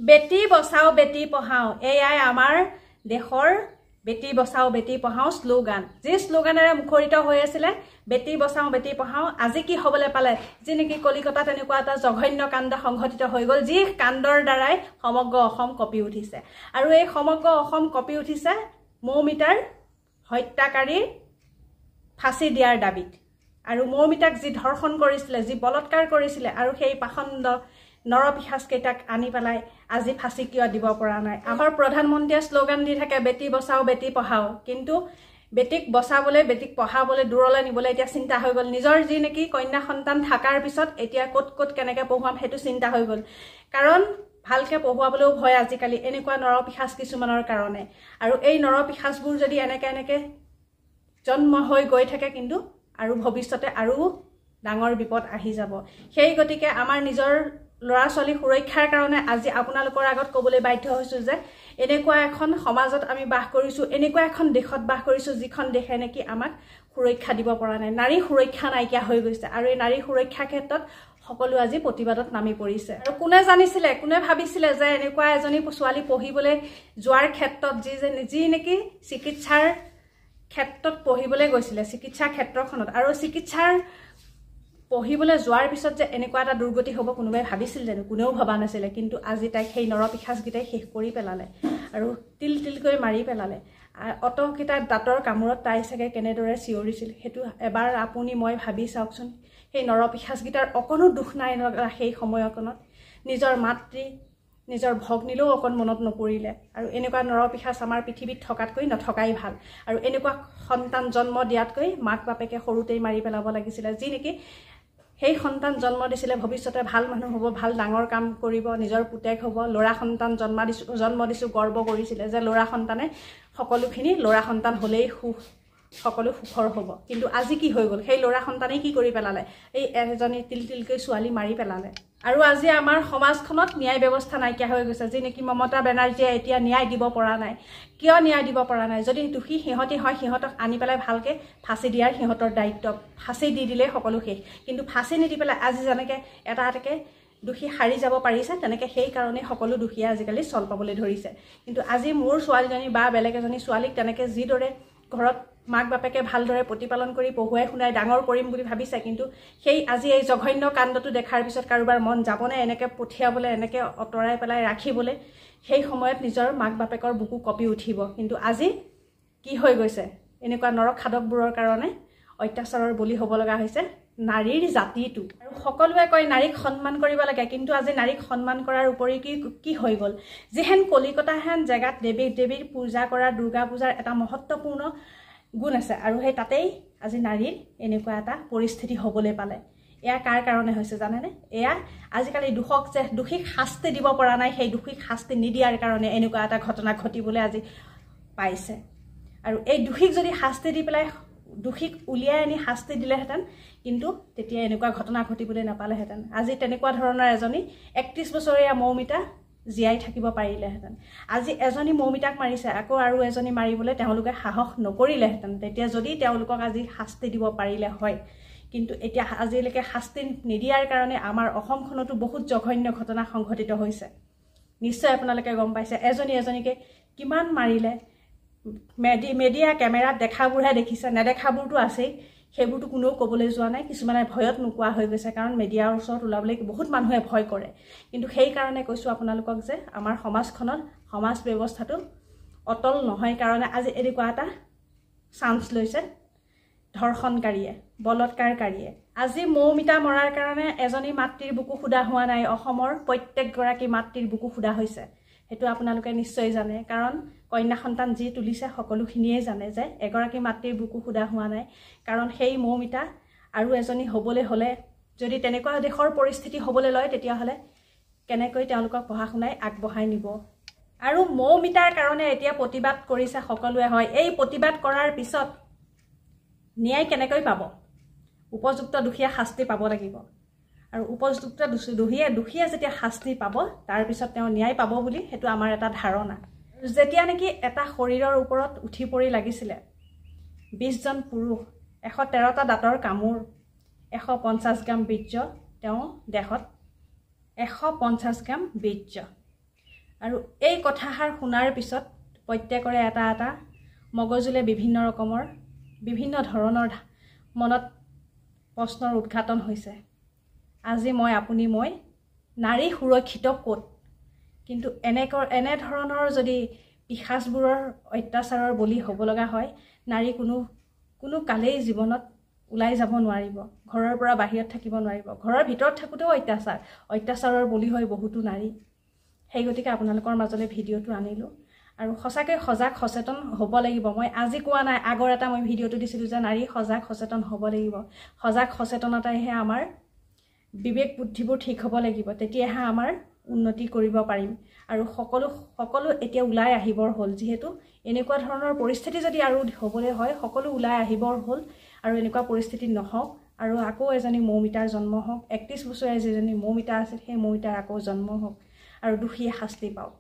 বেটি বচাও বেটি পঢ়াও এয়াই আমাৰ দেশৰ বেটি বচাও বেটি পঢ়াও স্লোগান যি স্লোগানেৰে মুখৰিত হৈ আছিল বেটি বচাও বেটি পঢ়াও আজি কি হ'বলৈ পালে যি নেকি কলিকতাত এনেকুৱা এটা জঘন্য কাণ্ড সংঘটিত হৈ গ'ল যি কাণ্ডৰ দ্বাৰাই সমগ্ৰ অসম কঁপি উঠিছে আৰু এই সমগ্ৰ অসম কঁপি উঠিছে মৌমিতাৰ হত্যাকাৰীৰ ফাঁচি দিয়াৰ দাবীত আৰু মৌমিতাক যি ধৰ্ষণ কৰিছিলে যি বলৎকাৰ কৰিছিলে আৰু সেই পাখণ্ড নৰপিশাচ কেইটাক আনি পেলাই আজি ফাঁচি কিয় দিব পৰা নাই আমাৰ প্ৰধানমন্ত্ৰীয়ে শ্লোগান দি থাকে বেটি বচাও বেটি পঢ়াও কিন্তু বেটিক বচাবলৈ বেটিক পঢ়াবলৈ দূৰলৈ নিবলৈ এতিয়া চিন্তা হৈ গ'ল নিজৰ যি নেকি কন্যা সন্তান থাকাৰ পিছত এতিয়া ক'ত কেনেকৈ পঢ়ুৱাম সেইটো চিন্তা হৈ গ'ল কাৰণ ভালকৈ পঢ়ুৱাবলৈও ভয় আজিকালি এনেকুৱা নৰপিশাচ কিছুমানৰ কাৰণে আৰু এই নৰপিশাচবোৰ যদি এনেকৈ জন্ম হৈ গৈ থাকে কিন্তু আৰু ভৱিষ্যতে আৰু ডাঙৰ বিপদ আহি যাব সেই গতিকে আমাৰ নিজৰ ল'ৰা ছোৱালী সুৰক্ষাৰ কাৰণে আজি আপোনালোকৰ আগত ক'বলৈ বাধ্য হৈছোঁ যে এনেকুৱা এখন সমাজত আমি বাস কৰিছোঁ এনেকুৱা এখন দেশত বাস কৰিছোঁ যিখন দেশে নেকি আমাক সুৰক্ষা দিব পৰা নাই নাৰী সুৰক্ষা নাইকিয়া হৈ গৈছে আৰু এই নাৰী সুৰক্ষাৰ ক্ষেত্ৰত সকলো আজি প্ৰতিবাদত নামি পৰিছে আৰু কোনে জানিছিলে কোনে ভাবিছিলে যে এনেকুৱা এজনী ছোৱালী পঢ়িবলৈ যোৱাৰ ক্ষেত্ৰত যি নেকি চিকিৎসাৰ ক্ষেত্ৰত পঢ়িবলৈ গৈছিলে চিকিৎসা ক্ষেত্ৰখনত আৰু চিকিৎসাৰ পঢ়িবলৈ যোৱাৰ পিছত যে এনেকুৱা এটা দুৰ্গতি হ'ব কোনোবাই ভাবিছিল জানো কোনেও ভবা নাছিলে কিন্তু আজি তাইক সেই নৰপিশাচকেইটাই শেষ কৰি পেলালে আৰু তিলকৈ মাৰি পেলালে অতকেইটা দাঁতৰ কামোৰত তাই চাগে কেনেদৰে চিঞৰিছিল সেইটো এবাৰ আপুনি মই ভাবি চাওকচোন সেই নৰপিশাচকেইটাৰ অকণো দুখ নাই লগা সেই সময়কণত নিজৰ মাতৃ নিজৰ ভগ্নীলেও অকণ মনত নপৰিলে আৰু এনেকুৱা নৰপিশাচ আমাৰ পৃথিৱীত থকাতকৈ নথকাই ভাল আৰু এনেকুৱা সন্তান জন্ম দিয়াতকৈ মাক বাপেকে সৰুতেই মাৰি পেলাব লাগিছিলে যি নেকি সেই সন্তান জন্ম দিছিলে ভৱিষ্যতে ভাল মানুহ হ'ব ভাল ডাঙৰ কাম কৰিব নিজৰ পুতেক হ'ব ল'ৰা সন্তান জন্ম দিছোঁ গৰ্ব কৰিছিলে যে ল'ৰা সন্তানে সকলোখিনি ল'ৰা সন্তান হ'লেই সকলো সুখৰ হ'ব কিন্তু আজি কি হৈ গ'ল সেই ল'ৰা সন্তানেই কি কৰি পেলালে এই এজনী তিলকৈ ছোৱালী মাৰি পেলালে আৰু আজি আমাৰ সমাজখনত ন্যায় ব্যৱস্থা নাইকিয়া হৈ গৈছে যি নেকি মমতা বেনাৰ্জীয়ে এতিয়া ন্যায় দিব পৰা নাই কিয় ন্যায় দিব পৰা নাই যদি দোষী সিহঁতি হয় সিহঁতক আনি পেলাই ভালকৈ ফাঁচি দিয়াৰ সিহঁতৰ দায়িত্ব ফাঁচি দি দিলেই সকলো শেষ কিন্তু ফাঁচি নিদি পেলাই আজি যেনেকৈ এটাকৈ দোষী সাৰি যাব পাৰিছে তেনেকৈ সেইকাৰণেই সকলো দোষীয়ে আজিকালি চল পাবলৈ ধৰিছে কিন্তু আজি মোৰ ছোৱালীজনী বা বেলেগ এজনী ছোৱালীক তেনেকৈ যিদৰে ঘৰত মাক বাপেকে ভালদৰে প্ৰতিপালন কৰি পঢ়ুৱাই শুনাই ডাঙৰ কৰিম বুলি ভাবিছে কিন্তু সেই আজি এই জঘন্য কাণ্ডটো দেখাৰ পিছত কাৰোবাৰ মন যাবনে এনেকৈ পঠিয়াবলৈ এনেকৈ অঁতৰাই পেলাই ৰাখিবলৈ সেই সময়ত নিজৰ মাক বাপেকৰ বুকু কঁপি উঠিব কিন্তু আজি কি হৈ গৈছে এনেকুৱা নৰখাদকবোৰৰ কাৰণে অত্যাচাৰৰ বলি হ'ব লগা হৈছে নাৰীৰ জাতিটো আৰু সকলোৱে কয় নাৰীক সন্মান কৰিব লাগে কিন্তু আজি নাৰীক সন্মান কৰাৰ উপৰি কি হৈ গ'ল যিহেন কলিকতাহেন জেগাত দেৱীৰ পূজা কৰা দুৰ্গা পূজাৰ এটা মহত্বপূৰ্ণ গুণ আছে আৰু সেই তাতেই আজি নাৰীৰ এনেকুৱা এটা পৰিস্থিতি হ'বলৈ পালে এয়া কাৰ কাৰণে হৈছে জানেনে এয়া আজিকালি দোষীক শাস্তি দিব পৰা নাই সেই দোষীক শাস্তি নিদিয়াৰ কাৰণে এনেকুৱা এটা ঘটনা ঘটিবলৈ আজি পাইছে আৰু এই দোষীক যদি শাস্তি দি পেলাই দোষীক উলিয়াই আনি শাস্তি দিলেহেঁতেন কিন্তু তেতিয়া এনেকুৱা ঘটনা ঘটিবলৈ নাপালেহেঁতেন আজি তেনেকুৱা ধৰণৰ এজনী 31 বছৰীয়া মৌমিতা জীয়াই থাকিব পাৰিলেহেঁতেন আজি এজনী মৌমিতাক মাৰিছে আকৌ আৰু এজনী মাৰিবলৈ তেওঁলোকে সাহস নকৰিলেহেঁতেন তেতিয়া যদি তেওঁলোকক আজি শাস্তি দিব পাৰিলে হয় কিন্তু এতিয়া আজিলৈকে শাস্তি নিদিয়াৰ কাৰণে আমাৰ অসমখনতো বহুত জঘন্য ঘটনা সংঘটিত হৈছে নিশ্চয় আপোনালোকে গম পাইছে এজনীকে কিমান মাৰিলে মেডিয়া কেমেৰাত দেখাবোৰহে দেখিছে নেদেখাবোৰতো আছেই সেইবোৰতো কোনেও ক'বলৈ যোৱা নাই কিছুমানে ভয়ত নোকোৱা হৈ গৈছে কাৰণ মেডিয়াৰ ওচৰত ওলাবলৈ বহুত মানুহে ভয় কৰে কিন্তু সেইকাৰণে কৈছোঁ আপোনালোকক যে আমাৰ সমাজখনত সমাজ ব্যৱস্থাটো অটল নহয় কাৰণে আজি এনেকুৱা এটা চান্স লৈছে ধৰ্ষণকাৰীয়ে বলৎকাৰকাৰীয়ে আজি মৌমিতা মৰাৰ কাৰণে এজনী মাতৃৰ বুকু ফুদা হোৱা নাই অসমৰ প্ৰত্যেকগৰাকী মাতৃৰ বুকু ফুদা হৈছে সেইটো আপোনালোকে নিশ্চয় জানে কাৰণ কন্যা সন্তান যি তুলিছে সকলোখিনিয়ে জানে যে এগৰাকী মাতৃৰ বুকু ফুদা হোৱা নাই কাৰণ সেই মৌমিতা আৰু এজনী হ'বলৈ হ'লে যদি তেনেকুৱা দেশৰ পৰিস্থিতি হ'বলৈ লয় তেতিয়াহ'লে কেনেকৈ তেওঁলোকক পঢ়া শুনাই আগবঢ়াই নিব আৰু মৌমিতাৰ কাৰণে এতিয়া প্ৰতিবাদ কৰিছে সকলোৱে হয় এই প্ৰতিবাদ কৰাৰ পিছত ন্যায় কেনেকৈ পাব উপযুক্ত দোষীয়ে শাস্তি পাব লাগিব আৰু উপযুক্ত দোষীয়ে যেতিয়া শাস্তি পাব তাৰ পিছত তেওঁ ন্যায় পাব বুলি সেইটো আমাৰ এটা ধাৰণা যেতিয়া নেকি এটা শৰীৰৰ ওপৰত উঠি পৰি লাগিছিলে 20 জন পুৰুষ 113টা দাঁতৰ কামোৰ 150 গ্ৰাম বীৰ্য তেওঁ দেহত 150 গ্ৰাম বীৰ্য আৰু এই কথাষাৰ শুনাৰ পিছত প্ৰত্যেকৰে এটা এটা মগজুলে বিভিন্ন ৰকমৰ বিভিন্ন ধৰণৰ মনত প্ৰশ্নৰ উদ্ঘাটন হৈছে। আজি আপুনি মই নাৰী সুৰক্ষিত ক'ত? কিন্তু এনেধৰণৰ যদি পিশাচবোৰৰ অত্যাচাৰৰ বলি হ'ব লগা হয়, নাৰী কোনো কালেই জীৱনত ওলাই যাব নোৱাৰিব, ঘৰৰ পৰা বাহিৰত থাকিব নোৱাৰিব। ঘৰৰ ভিতৰত থাকোঁতেও অত্যাচাৰৰ বলি হয় বহুতো নাৰী। সেই গতিকে আপোনালোকৰ মাজলৈ ভিডিঅ'টো আনিলোঁ আৰু সঁচাকৈ সজাগ সচেতন হ'ব লাগিব। মই আজি কোৱা নাই, আগৰ এটা মই ভিডিঅ'টো দিছিলোঁ যে নাৰী সজাগ সচেতন হ'ব লাগিব। সজাগ সচেতনতাইহে আমাৰ বিবেক বুদ্ধিবোৰ ঠিক হ'ব লাগিব, তেতিয়াহে আমাৰ উন্নতি কৰিব পাৰিম। আৰু সকলো এতিয়া ওলাই আহিবৰ হ'ল, যিহেতু এনেকুৱা ধৰণৰ পৰিস্থিতি যদি আৰু হ'বলৈ হয়, সকলো ওলাই আহিবৰ হ'ল আৰু এনেকুৱা পৰিস্থিতি নহওক। আৰু আকৌ এজনী মৌমিতাৰ জন্ম হওক, 31 বছৰীয়া যিজনী মৌমিতা আছিল সেই মৌমিতাৰ আকৌ জন্ম হওক আৰু দোষীয়ে শাস্তি পাওক।